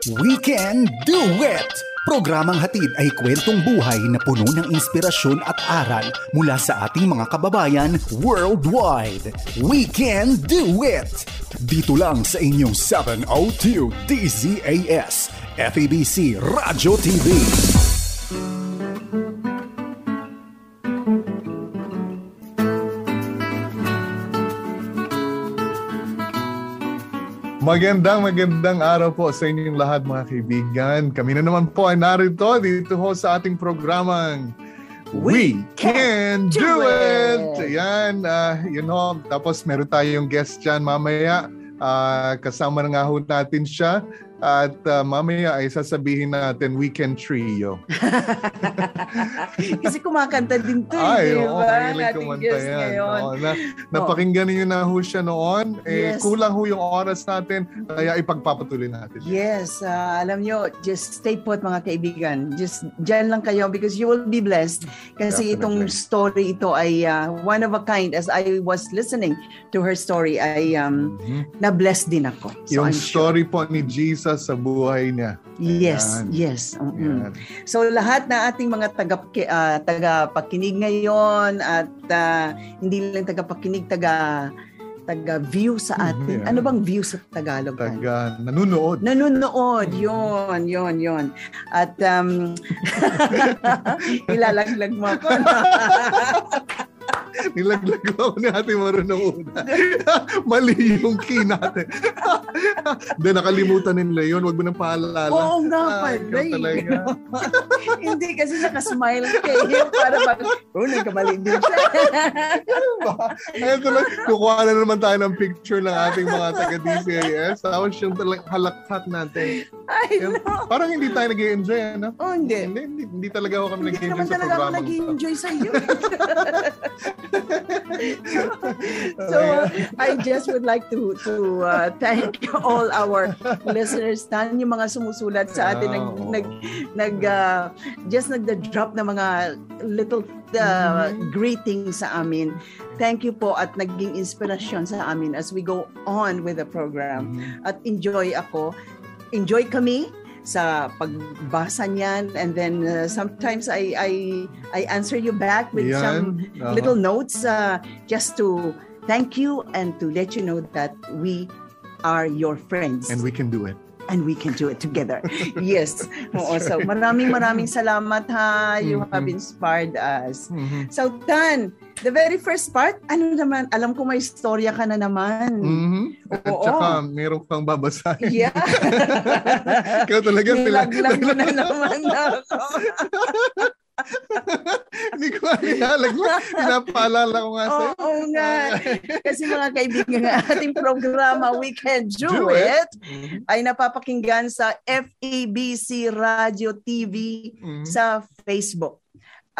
We Can Do It! Programang hatid ay kwentong buhay na puno ng inspirasyon at aral mula sa ating mga kababayan worldwide. We Can Do It! Dito lang sa inyong 702 DZAS, FEBC Radio TV. Magandang araw po sa inyong lahat mga kaibigan. Kami na naman po ay narito dito ho sa ating programang We Can Do It! Ayan, yun ho. Tapos meron tayong guest dyan mamaya. Kasama na nga ho natin siya. At mamaya ay sasabihin natin Weekend Trio. Kasi kumakanta din to. Ay, diba? mahilig kumanta yan. Napakinggan niyo na ho siya noon. Yes. Kulang ho yung oras natin. Kaya ipagpapatuloy natin. Yes, alam nyo, just stay put mga kaibigan. Just dyan lang kayo because you will be blessed. Kasi Definitely. itong story ito ay one of a kind. As I was listening to her story, ay na-bless din ako. So Yung I'm sure. story po ni Jesus sa buhay niya. Yes, Ayan. yes. Ayan. So lahat na ating mga tagapakinig ngayon at hindi lang tagapakinig, taga-view sa atin. Yeah. Ano bang view sa Tagalog? Nanonood. Nanonood. Yun. At ilalaglag mo ako. Nilaglag ako ni Ate Maru ng una. Mali yung key natin. Hindi, nakalimutan nila yun. Huwag mo nang paalala. Oo nga pala. Ikaw talaga. Hindi kasi nakasmile kayo para nagkamali din siya. Ayun tuloy, kukuha na naman tayo ng picture ng ating mga taga-DCAS. Tapos yung halakhat natin. Ay, Yung, no. parang hindi tayo nag-i-enjoy, ano? Oh, hindi. Hindi talaga ako kami Hindi nag-i-enjoy naman sa talaga ako programang ito. nag-enjoy sa iyo. So, I just would like to thank all our listeners tan yung mga sumusulat sa atin just nagda-drop na mga little greetings sa amin. Thank you po at naging inspirasyon sa amin as we go on with the program. At enjoy kami sa pagbasa niyan, and then sometimes I answer you back with some little notes just to thank you and to let you know that we are your friends And we can do it. and we can do it together. Yes. Oo, so maraming salamat ha. You have inspired us. So Tan, the very first part, ano naman, alam ko may istorya ka na naman. At Oo. saka meron kang babasahin. Yeah. Ikaw talaga Nilaglag mo na naman ako. Hindi ko nilalag mo. Pinapaalala ko nga sa'yo. Oo nga. Kasi mga kaibigan, ang ating programa We Can Do It ay napapakinggan sa FEBC Radio TV sa Facebook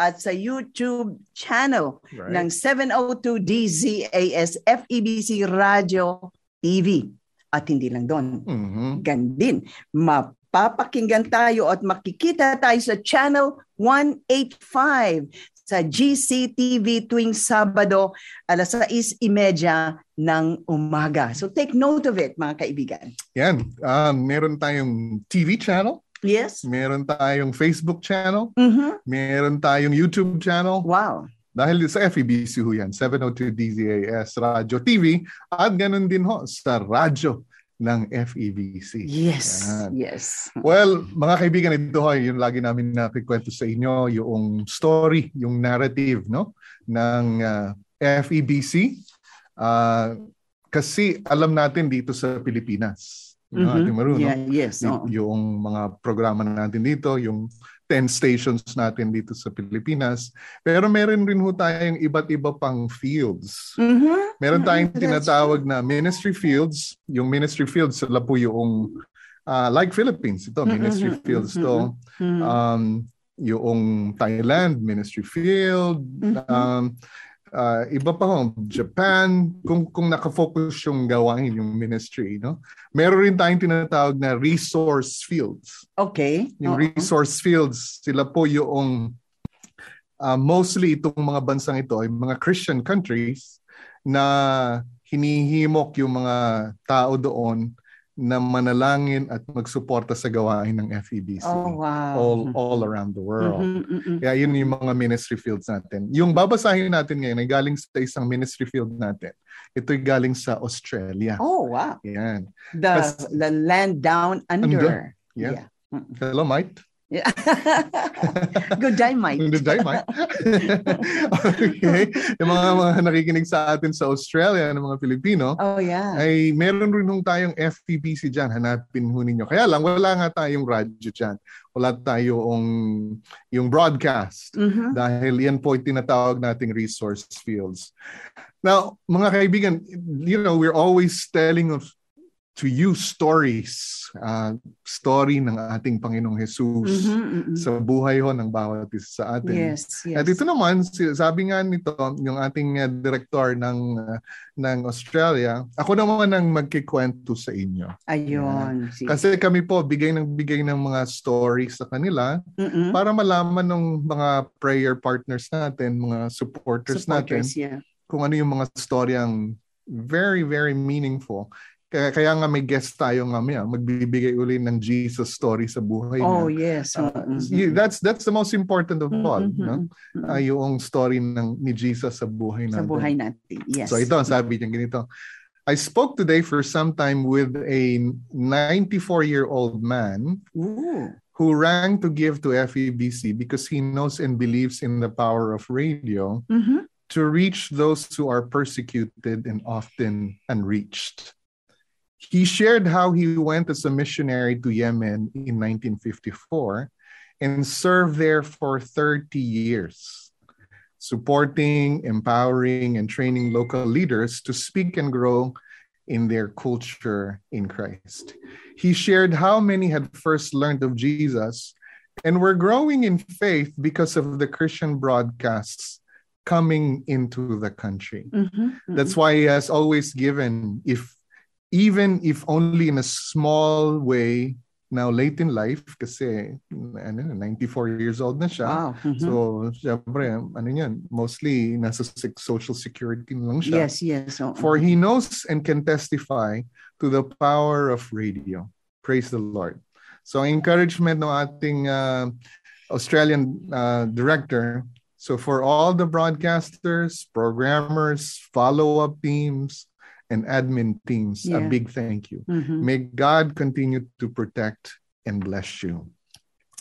at sa YouTube channel ng 702 DZAS FEBC Radio TV. At hindi lang doon. Gandin, mapapakinggan tayo at makikita tayo sa channel 185 sa GCTV tuwing Sabado 6:30 ng umaga. So take note of it, mga kaibigan. Yan. Meron tayong TV channel. Yes? Meron tayong Facebook channel. Meron tayong YouTube channel. Wow. Dahil sa FEBC ho yan, 702 DZAS Radio TV. At ganun din ho sa radyo ng FEBC. Yes. Yan. Yes. Well, mga kaibigan, ito ho, yung lagi namin nakikwento sa inyo, yung story, yung narrative, no, ng FEBC. Kasi alam natin dito sa Pilipinas, Ate Maru, no? Yes. Yung mga programa natin dito, yung 10 stations natin dito sa Pilipinas. Pero meron rin ho tayong iba't iba pang fields. Meron tayong tinatawag na ministry fields. Yung ministry fields, sila po yung like Philippines. Ito, ministry fields to. Yung Thailand, ministry field. Iba pa ho, Japan, kung nakafocus yung gawain, yung ministry, no? Meron rin tayong tinatawag na resource fields. Okay. Yung resource fields, sila po yung mostly itong mga bansang ito ay mga Christian countries na hinihimok yung mga tao doon na manalangin at magsuporta sa gawain ng FEBC. Oh, wow. All around the world. Mhm. Kaya yun yung mga ministry fields natin. Yung babasahin natin ngayon ay galing sa isang ministry field natin. Ito'y galing sa Australia. Oh, wow. Yan. The land down under. Yeah. Hello, Mike. Yeah. Good day, Mike. Good day, Mike. Okay. Yung mga nakikinig sa atin sa Australia ng mga Pilipino, ay meron rin tayong FEBC dyan. Hanapin ho ninyo. Kaya lang, wala nga tayong radyo dyan. Wala tayong yung broadcast. Dahil yan po ay tinatawag nating resource fields. Now, mga kaibigan, we're always telling to you stories, story ng ating Panginoong Jesus sa buhay ho ng bawat isa sa atin. Yes. At ito naman, sabi nga nito, yung ating director ng Australia, ako naman ang magkikwento sa inyo. Ayun. Kasi kami po, bigay ng mga stories sa kanila para malaman ng mga prayer partners natin, mga supporters natin, kung ano yung mga storyang very, very meaningful. Kaya nga may guest tayo mamaya, magbibigay uli ng Jesus story sa buhay niya. Oh, yes. That's the most important of all. No? Yung story ni Jesus sa buhay natin. Sa buhay natin, yes. So ito, sabi niya ganito. I spoke today for some time with a 94-year-old man who rang to give to FEBC because he knows and believes in the power of radio to reach those who are persecuted and often unreached. He shared how he went as a missionary to Yemen in 1954 and served there for 30 years, supporting, empowering, and training local leaders to speak and grow in their culture in Christ. He shared how many had first learned of Jesus and were growing in faith because of the Christian broadcasts coming into the country. That's why he has always given, even if only in a small way, now late in life, kasi 94 years old na siya. Wow. So, syempre, mostly nasa social security lang siya. Yes. For he knows and can testify to the power of radio. Praise the Lord. So, encouragement ng ating Australian director. So, for all the broadcasters, programmers, follow-up teams, and admin teams, a big thank you. May God continue to protect and bless you.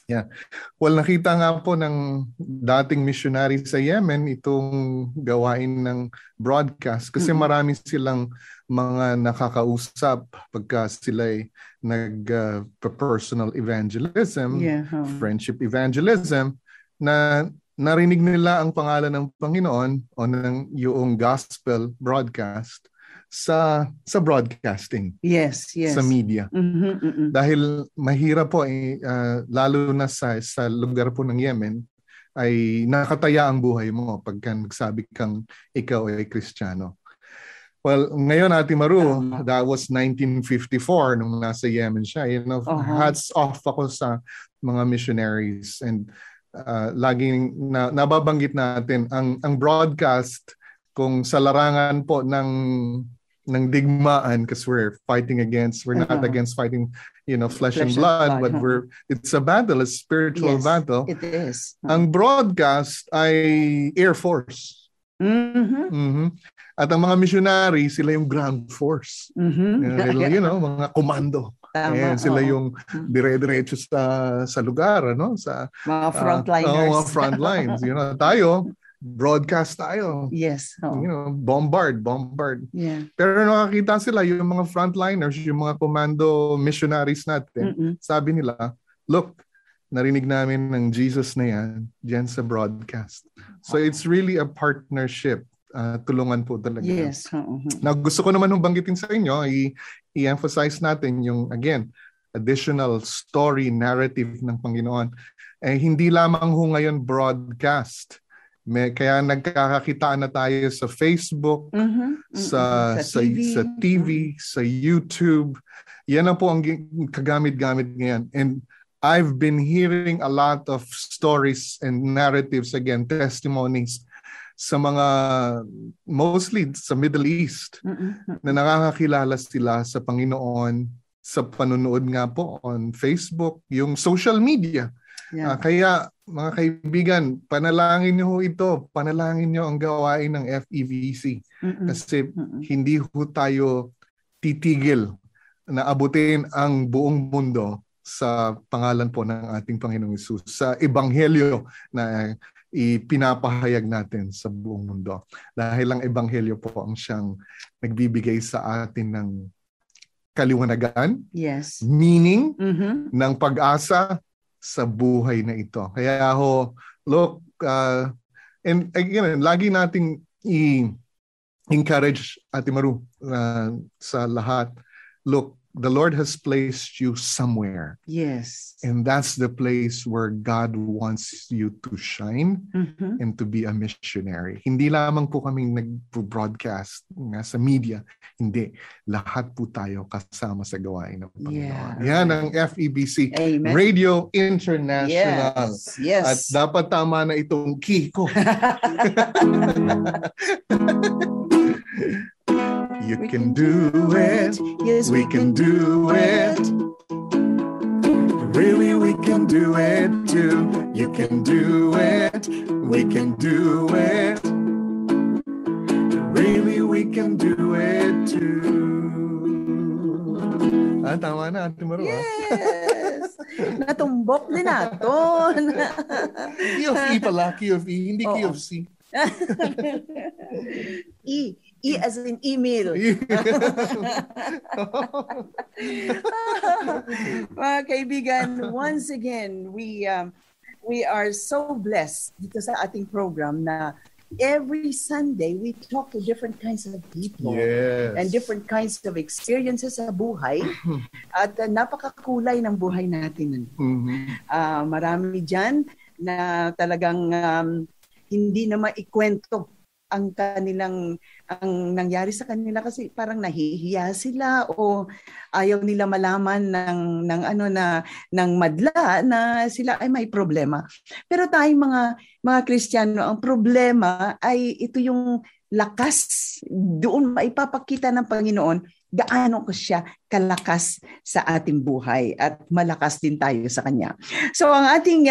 Yeah. Well, nakita nga po ng dating missionary sa Yemen itong gawain ng broadcast kasi marami silang mga nakakausap pagka sila'y nag-personal evangelism, friendship evangelism, na narinig nila ang pangalan ng Panginoon o ng yung gospel broadcast sa broadcasting. Yes. Sa media. Dahil mahirap po lalo na sa lugar po ng Yemen ay nakataya ang buhay mo pagka nagsabi kang ikaw ay Kristiyano. Well, ngayon Ate Maru, that was 1954 nung nasa Yemen siya. Hats off ako sa mga missionaries and laging nababanggit natin ang broadcast kung sa larangan po ng digmaan because we're not against fighting flesh and blood, but it's a battle, a spiritual battle. It is. Ang broadcast ay Air Force. At ang mga missionary, sila yung ground force. Mga komando. Ayan, sila yung dire-diretso sa lugar, sa mga frontliners. Mga frontlines. Tayo, broadcast tayo. Yes. Bombard. Yeah. Pero nakakita sila, yung mga frontliners, yung mga commando missionaries natin, sabi nila, look, narinig namin ng Jesus na yan dyan sa broadcast. So it's really a partnership. Tulungan po talaga. Yes. Now, gusto ko naman banggitin sa inyo, i-emphasize natin yung, again, additional story, narrative ng Panginoon. Hindi lamang ngayon broadcast. Kaya nagkakakitaan na tayo sa Facebook, sa TV, sa YouTube. Yan ang po ang kagamit-gamit ngayon. And I've been hearing a lot of stories and narratives, again, testimonies sa mga, mostly sa Middle East, na nakakakilala sila sa Panginoon sa panonood nga po on Facebook, yung social media. Yeah. Kaya mga kaibigan, panalangin niyo ito. Panalangin niyo ang gawain ng FEBC. Kasi hindi ho tayo titigil na abutin ang buong mundo sa pangalan po ng ating Panginoong Hesus, sa ebanghelyo na ipinapahayag natin sa buong mundo. Dahil ang ebanghelyo po ang siyang nagbibigay sa atin ng kaliwanagan, yes, meaning, ng pag-asa sa buhay na ito. Kaya ho, look, and again, lagi nating i-encourage, Ate Maru, sa lahat, look, the Lord has placed you somewhere. Yes. And that's the place where God wants you to shine and to be a missionary. Hindi lamang po kaming nag-broadcast sa media. Hindi. Lahat po tayo kasama sa gawain ng Panginoon. Yan ang FEBC. Amen. Radio International. Yes. At dapat tama na itong key ko. You can do it. Yes, we can do it. Really, we can do it too. You can do it. We can do it. Really, we can do it too. Tama na, Ate Maru. Yes. Natumbok din natin. Key of E pala. Key of E. Hindi key of C. E as in email. Mga kaibigan, once again, we are so blessed dito sa ating program na every Sunday we talk to different kinds of people, yes, and different kinds of experiences sa buhay at napakakulay ng buhay natin. Marami dyan na talagang hindi na maikwento ang nangyari sa kanila kasi parang nahihiya sila o ayaw nila malaman ng madla na sila ay may problema. Pero tayong mga Kristiyano, ang problema ay ito yung lakas, doon maipapakita ng Panginoon gaano ko siya kalakas sa ating buhay at malakas din tayo sa Kanya. So ang ating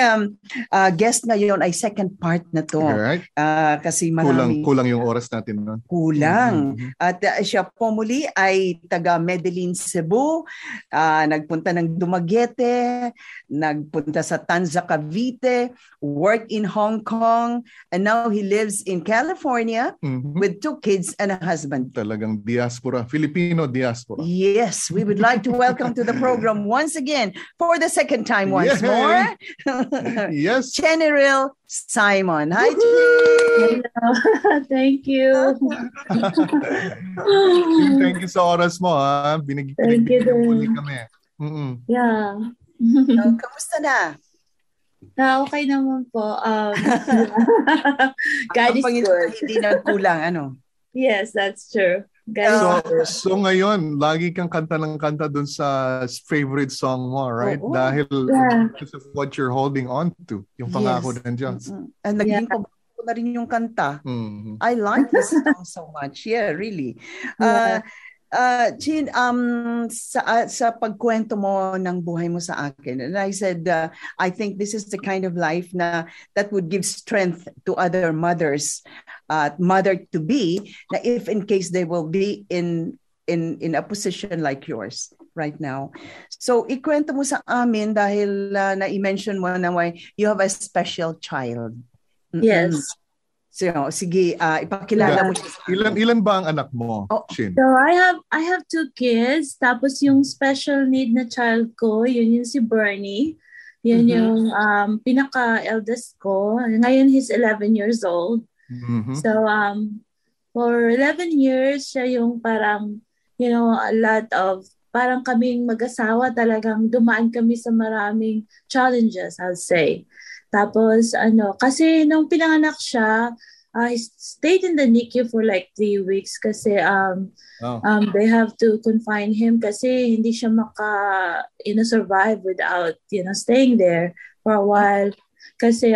guest ngayon ay second part na to. Right. Kasi marami. Kulang yung oras natin. No? Kulang. At siya po muli ay taga Medellin, Cebu. Nagpunta ng Dumaguete, nagpunta sa Tanza, Cavite, worked in Hong Kong, and now he lives in California with 2 kids and a husband. Talagang diaspora, Filipino diaspora. Yes, we would like to welcome to the program once again, for the second time once more. Yes. Cheneril Simon. Hi, Hello. Thank you. Thank you sa oras mo. Thank you din. Kami. Yeah. Kamusta na? Okay naman po. God is good. Hindi nagkulang, ano? Yes, that's true. So ngayon, lagi kang kanta ng kanta dun sa favorite song mo, right? Dahil because of what you're holding on to, yung pangako ng Diyos. And naging paborito na rin yung kanta. I like this song so much. Yeah, really. Chin, sa pagkwento mo ng buhay mo sa akin, and I said, I think this is the kind of life that would give strength to other mothers, mother-to-be, na if in case they will be in a position like yours right now. So, ikwento mo sa amin dahil na-mention mo na you have a special child. Yes. So, sige, ipakilala mo siya. Ilan ba ang anak mo, Chin? So, I have 2 kids. Tapos yung special need na child ko, yun yung si Bernie. Yun yung pinaka-eldest ko. Ngayon, he's 11 years old. So, for 11 years, siya yung parang, a lot of, parang kaming mag-asawa talagang dumaan kami sa maraming challenges, I'll say. Tapos, kasi nung pinanganak siya, he stayed in the NICU for like 3 weeks kasi they have to confine him kasi hindi siya survive without, staying there for a while. Kasi,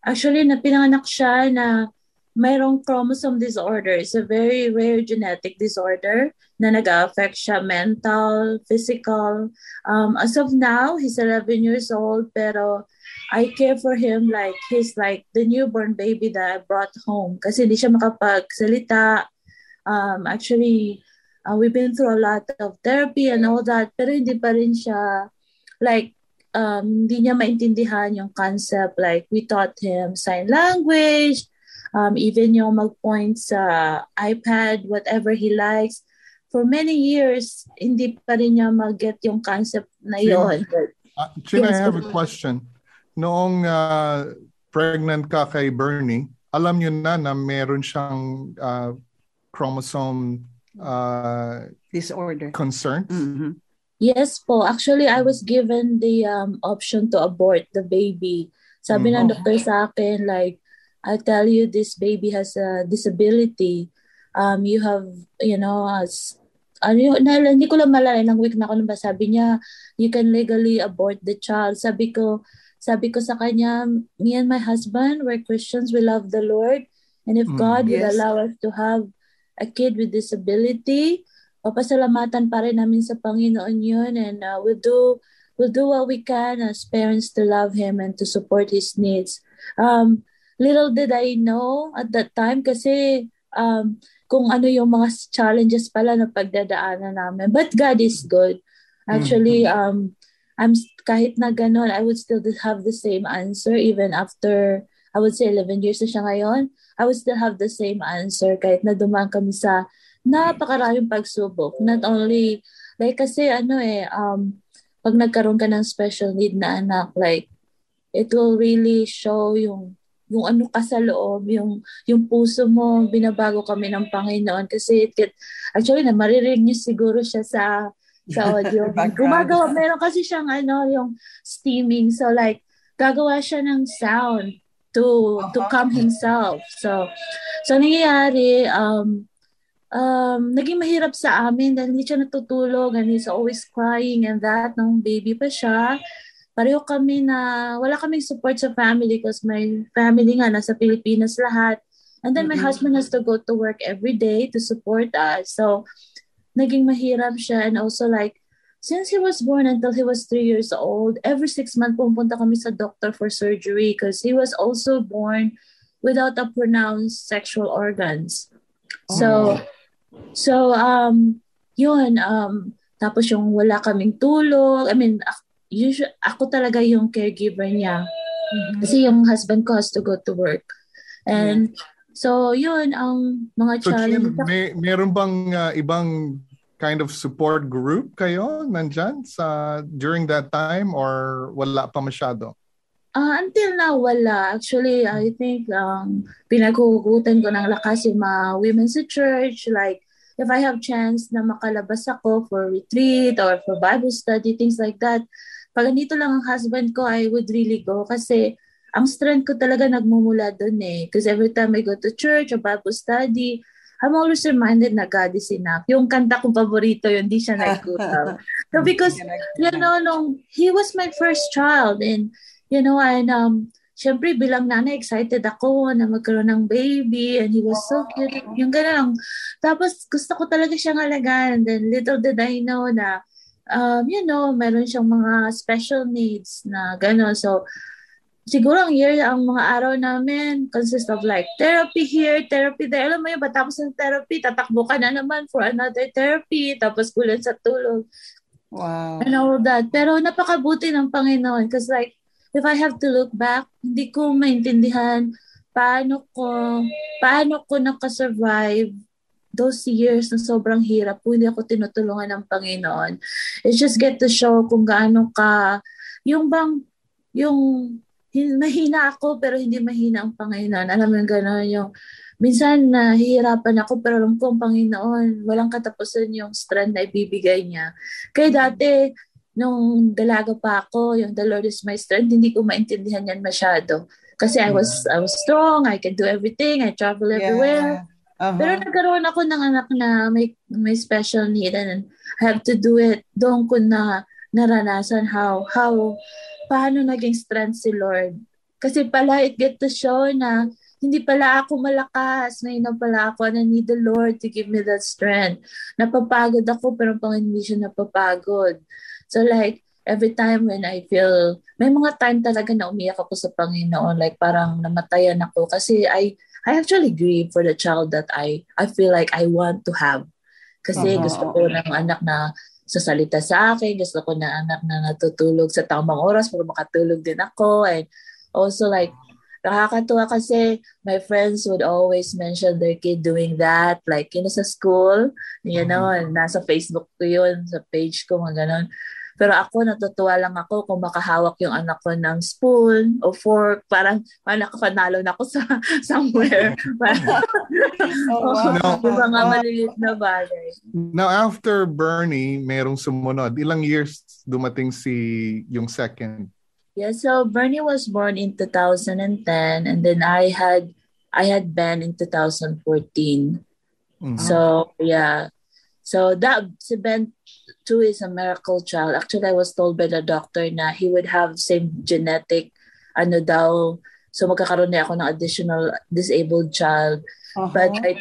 actually, pinanganak siya na mayroong chromosome disorder. It's a very rare genetic disorder na nag-affect siya mental, physical. As of now, he's 11 years old, pero I care for him like he's like the newborn baby that I brought home kasi hindi siya makapagsalita. Actually, we've been through a lot of therapy and all that, pero hindi pa rin siya like hindi niya maintindihan yung concept. Like we taught him sign language, even yung mag-point sa iPad, whatever he likes. For many years, hindi pa rin niya mag-get yung concept na yun. Chin, I have a question. Noong pregnant ka kay Bernie, alam niyo na meron siyang chromosome disorder concerns? Mm-hmm. Yes po. Actually, I was given the option to abort the baby. Sabi ng doktor sa akin, like, I tell you, this baby has a disability. You have, hindi ko lang malala ng week na ako ba, sabi niya, you can legally abort the child. Sabi ko sa kanya, me and my husband, we're Christians, we love the Lord. And if God will allow us to have a kid with disability, papasalamatan pa rin namin sa Panginoon yun. And we'll do what we can as parents to love Him and to support His needs. Little did I know at that time kasi kung ano yung mga challenges pala na pagdadaanan namin. But God is good. Actually, kahit na ganun, I would still have the same answer even after, I would say 11 years na siya ngayon. I would still have the same answer kahit na dumaan kami sa napakaraming pagsubok. Not only, like kasi pag nagkaroon ka ng special need na anak, like, it will really show yung ano ka sa loob, yung puso mo, binabago kami ng Panginoon. Kasi actually, maririnig niyo siguro siya sa audio. Gumagawa, meron kasi siyang yung steaming. So like, gagawa siya ng sound to calm himself. So nangyayari, naging mahirap sa amin dahil hindi siya natutulog and he's always crying and that. Nung baby pa siya, pareho kami na wala kaming support sa family because my family nga nasa Pilipinas lahat. And then my husband has to go to work every day to support us. So naging mahirap siya. And also like, since he was born until he was 3 years old, every 6 months pumunta kami sa doctor for surgery because he was also born without a pronounced sexual organs. So yun, tapos yung wala kaming tulog. I mean, usually, ako talaga yung caregiver niya. Kasi yung husband ko has to go to work. And so yun, ang mga challenge. So meron bang ibang kind of support group kayo nandyan during that time or wala pa masyado? Until now, wala. Actually, I think pinaghuhugutan ko ng lakas yung mga women sa church. Like, if I have chance na makalabas ako for retreat or for Bible study, things like that, pag nandito lang ang husband ko, I would really go. Kasi ang strength ko talaga nagmumula dun eh. Because every time I go to church or Bible study, I'm always reminded na God is enough. Yung kanta kong paborito, yun, di siya nagkutaw. So because, he was my first child. And, syempre bilang nanay, excited ako na magkaroon ng baby. And he was so cute. Yung ganun. Tapos gusto ko talaga siyang alagaan. And then little did I know na, meron siyang mga special needs na gano'n. So, siguro ang mga araw namin consist of like therapy here, therapy there. Alam mo yun, tapos ng therapy, tatakbo ka na naman for another therapy, tapos kulan sa tulog. Wow. And all that. Pero napakabuti ng Panginoon because like, if I have to look back, hindi ko maintindihan paano ko nakasurvive those years na sobrang hirap kung hindi ako tinutulungan ng Panginoon. It's just get to show kung gaano ka, yung mahina ako pero hindi mahina ang Panginoon. Alam mo yung gano'n, yung minsan nahihirapan ako pero alam ko ang Panginoon, walang katapusan yung strength na ibibigay niya. Kaya dati, nung dalaga pa ako, yung the Lord is my strength, hindi ko maintindihan yan masyado. Kasi I was strong, I can do everything, I travel everywhere. Pero nagkaroon ako ng anak na may special need and I have to do it. Doon ko na naranasan paano naging strength si Lord. Kasi pala it get to show na hindi pala ako malakas. Ngayon na pala ako and I need the Lord to give me that strength. Napapagod ako pero pang hindi siya napapagod. So like, every time when I feel, may mga time talaga na umiyak ako sa Panginoon, like parang namatayan ako kasi I actually grieve for the child that I feel like I want to have. Kasi gusto ko ng anak na sasalita sa akin, gusto ko ng anak na natutulog sa tamang oras para makatulog din ako. And also like, nakakatuwa kasi my friends would always mention their kid doing that. Like, sa school, nasa Facebook ko yun, sa page ko, mga ganon. Pero ako, natutuwa lang ako kung makahawak yung anak ko ng spoon o fork. Parang nakapanalo na ako sa somewhere. Yung mga maliliit na bagay. Now, after Bernie, merong sumunod. Ilang years dumating yung second? Yeah, so Bernie was born in 2010 and then I had Ben in 2014. Mm-hmm. So, yeah. So si Ben too is a miracle child. Actually, I was told by the doctor na he would have same genetic daw. So magkakaroon na ako ng additional disabled child. Uh-huh. But I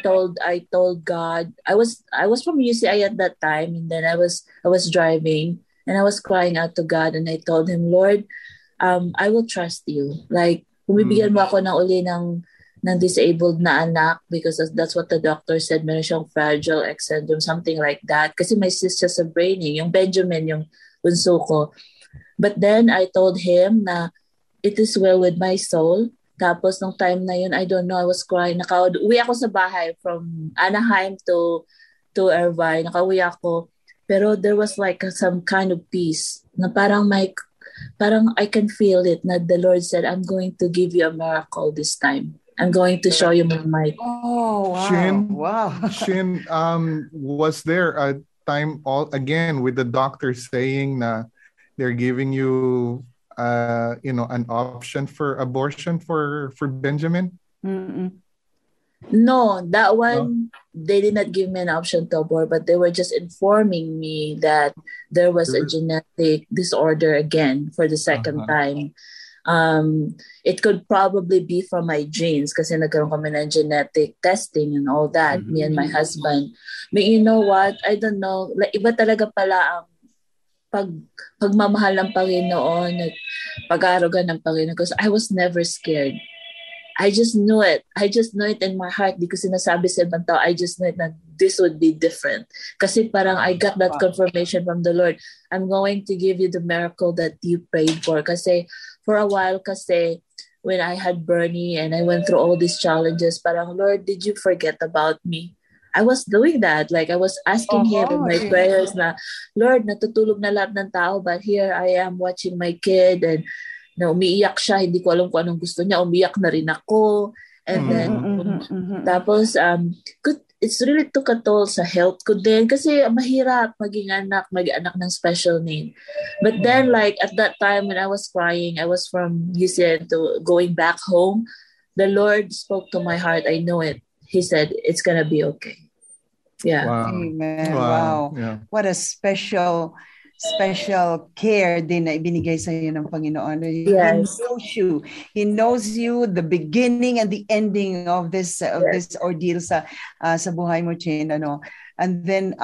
told God, I was from UCI at that time, and then I was driving and I was crying out to God and I told him, Lord, I will trust you. Like, bibigyan mo ako ng uli ng disabled na anak because that's what the doctor said. Meron siyang Fragile X syndrome, something like that. Kasi my sister sa brainy, yung Benjamin, yung bunso ko. But then I told him na it is well with my soul. Tapos nung time na yun, I don't know, I was crying. Uwi ako sa bahay from Anaheim to Irvine. Nakauwi ako. Pero there was like some kind of peace na parang I can feel it na the Lord said, I'm going to give you a miracle this time. I'm going to show you my mic. Oh, wow. Shin, was there a time again with the doctor saying na they're giving you an option for abortion for Benjamin? Mm-mm. No, that one, they did not give me an option to abort, but they were just informing me that there was a genetic disorder again for the second time. It could probably be from my genes kasi nagkaroon kami ng genetic testing and all that, me and my husband. But you know what? I don't know. Like, iba talaga pala ang pagmamahal ng Panginoon at pag-aaruga ng Panginoon because I was never scared. I just knew it. I just knew it in my heart. Di ko sinasabi sa ibang tao. I just knew it na this would be different. Kasi parang I got that confirmation from the Lord. I'm going to give you the miracle that you prayed for. Kasi for a while, kasi when I had Bernie and I went through all these challenges, parang, Lord, did you forget about me? I was doing that. Like, I was asking him in my prayers na, Lord, natutulog na lahat ng tao, but here I am watching my kid and na umiiyak siya, hindi ko alam kung anong gusto niya, umiyak na rin ako. And then, tapos, it's really took a toll sa health ko din kasi mahirap maging anak ng special need. But then, like, at that time when I was crying, I was from UCN to going back home, the Lord spoke to my heart. I know it. He said, it's gonna be okay. Yeah. Wow. Amen. Wow. Yeah. What a special care din na ibinigay sa iyo ng Panginoon. Yes. He knows you the beginning and the ending of this ordeal sa buhay mo, Chin, And then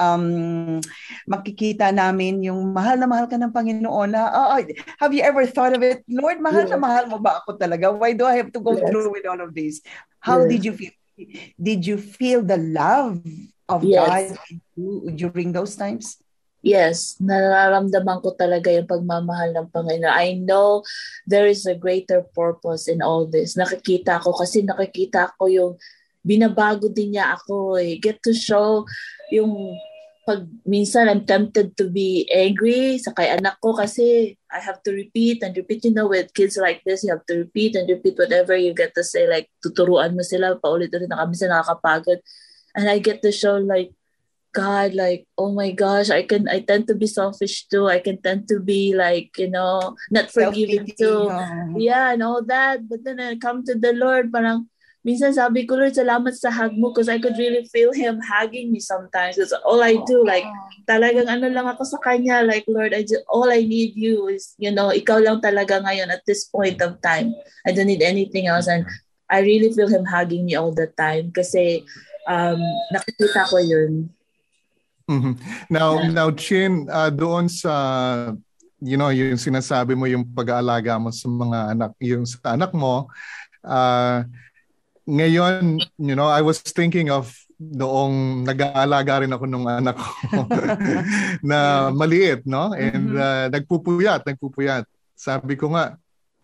makikita namin yung mahal na mahal ka ng Panginoon na have you ever thought of it? Lord, mahal na mahal mo ba ako talaga? Why do I have to go through with all of this? How did you feel? Did you feel the love of God during those times? Yes, nararamdaman ko talaga yung pagmamahal ng Panginoon. I know there is a greater purpose in all this. Nakikita ko yung binabago din niya ako. Get to show yung pag minsan I'm tempted to be angry sa kay anak ko kasi I have to repeat and repeat. With kids like this, you have to repeat and repeat whatever you get to say. Like, tuturuan mo sila, paulit-ulit na kami sa nakakapagod. And I get to show like, God, like, oh my gosh, I tend to be selfish too. I can tend to be like, not forgiving too. Yeah, and all that. But then I come to the Lord, parang, minsan sabi ko, Lord, salamat sa hug mo because I could really feel Him hugging me sometimes. That's all I do. Like, talagang lang ako sa Kanya. Like, Lord, all I need you is, ikaw lang talaga ngayon at this point of time. I don't need anything else. And I really feel him hugging me all the time kasi nakikita ko yun. Mm-hmm. Now Chin, doon sa yung sinasabi mo yung pag-aalaga mo sa mga anak, yung sa anak mo, ngayon, I was thinking of noong nag-aalaga rin ako ng anak ko na maliit, no? And nagpupuyat. Sabi ko nga,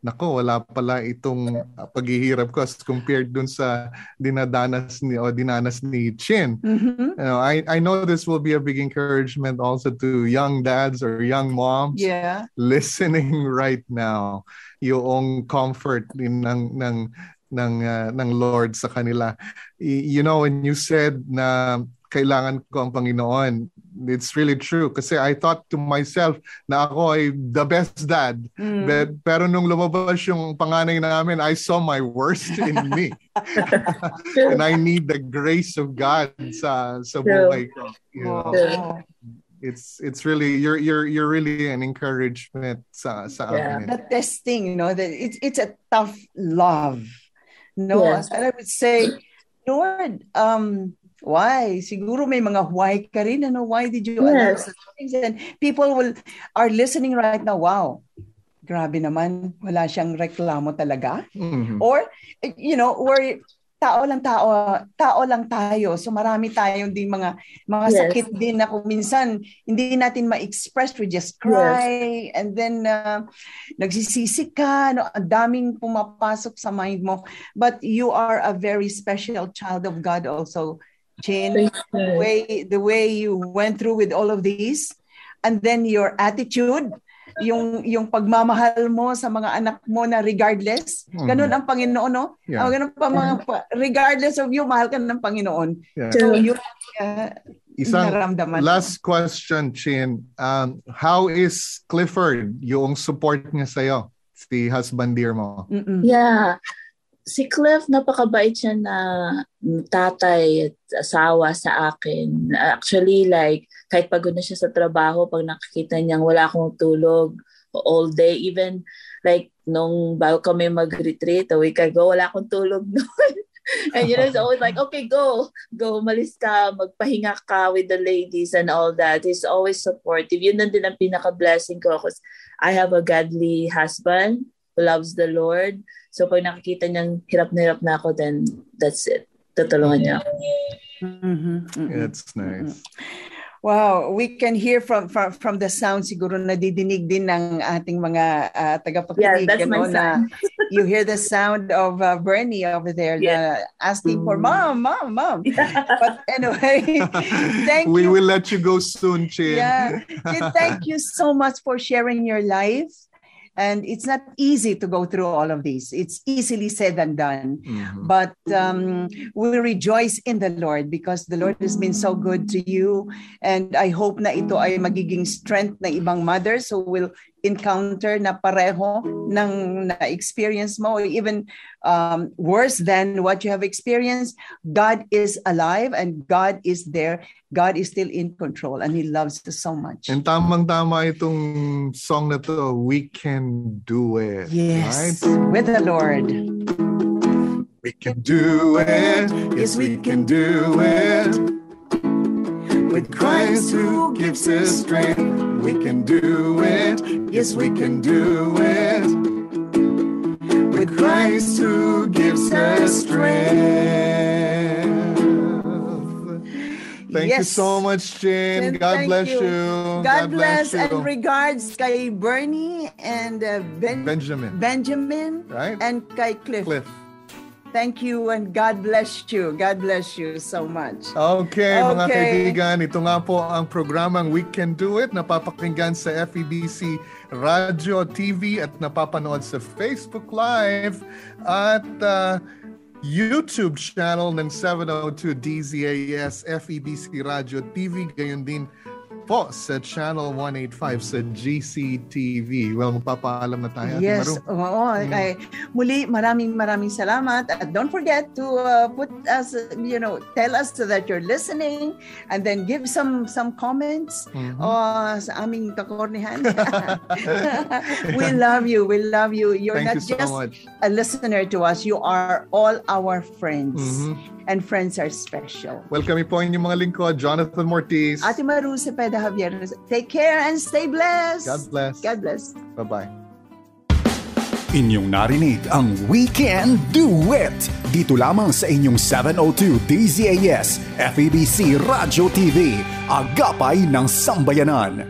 nako, wala pala itong paghihirap ko as compared dun sa dinanas ni Chin. I know this will be a big encouragement also to young dads or young moms listening right now. Yung comfort ng Lord sa kanila. When you said na kailangan ko ang Panginoon, it's really true. Kasi I thought to myself na ako ay the best dad. Pero nung lumabas yung panganay namin, I saw my worst in me. And I need the grace of God sa buhay ko. It's really you're really an encouragement sa amin. The testing, it's a tough love. No, and I would say, Lord, why? Siguro may mga why ka rin. Why did you allow such things? And people are listening right now. Wow, grabe naman. Wala siyang reklamo talaga. Or, we're tao lang tayo. So marami tayong ding mga sakit din na kung minsan hindi natin ma-express, we just cry and then nagsisisi ka, ang daming pumapasok sa mind mo. But you are a very special child of God also, Chin. The way you went through with all of these, and then your attitude, yung pagmamahal mo sa mga anak mo na regardless, ganun ang Panginoon, no? Ganun pa regardless of you, mahal ka ng Panginoon. So you last question, Chin. How is Clifford, yung support niya sa'yo, si husband dear mo? Yeah. Si Cliff, napakabait siya na tatay at asawa sa akin. Actually, kahit pagod na siya sa trabaho, pag nakikita niyang wala akong tulog all day, even nung bago kami mag-retreat, a week ago, wala akong tulog noon. And it's always okay, go, umalis ka, magpahinga ka with the ladies and all that. He's always supportive. Yun din ang pinaka-blessing ko because I have a godly husband who loves the Lord. So pag nakikita niyang hirap na ako, then that's it. Tutulungan niya. It's nice. Wow, we can hear from the sound, siguro nadidinig din ng ating mga tagapakinig. That's my son. You hear the sound of Bernie over there asking for mom. But anyway, thank you. We will let you go soon, Chin. Yeah, thank you so much for sharing your life. And it's not easy to go through all of this. It's easily said than done. But we rejoice in the Lord because the Lord has been so good to you. And I hope na ito ay magiging strength ng ibang mothers who will encounter na pareho ng na-experience mo, or even worse than what you have experienced. God is alive and God is there. God is still in control and He loves us so much. And tamang-tama itong song na to, We Can Do It. Yes, right? With the Lord. We can do it. Yes, we can do it. With Christ who gives us strength, we can do it. Yes, we can do it. With Christ who gives us strength. Thank you so much, Chin. God bless you. God bless and regards kay Bernie and Benjamin, right? And kay Cliff. Thank you and God bless you. God bless you so much. Okay, mga kaibigan, ito nga po ang programang We Can Do It, napapakinggan sa FEBC Radio TV at napapanood sa Facebook Live at YouTube channel ng 702 DZAS FEBC Radio TV. Gayon din po sa Channel 185 sa GCTV. Well, magpapaalam na tayo. Yes, oo. Muli, maraming salamat. At don't forget to put us, tell us that you're listening and then give some comments sa aming kakornihan. We love you. You're Thank not you so just much. a listener to us. You are all our friends. And friends are special. Welcome po inyong mga lingkod, Jonathan Mortiz. Ate Maru Cepeda Javier. Take care and stay blessed. God bless. God bless. Bye-bye. Inyong narinig ang We Can Do It! Dito lamang sa inyong 702 DZAS, FEBC Radio TV, Agapay ng Sambayanan.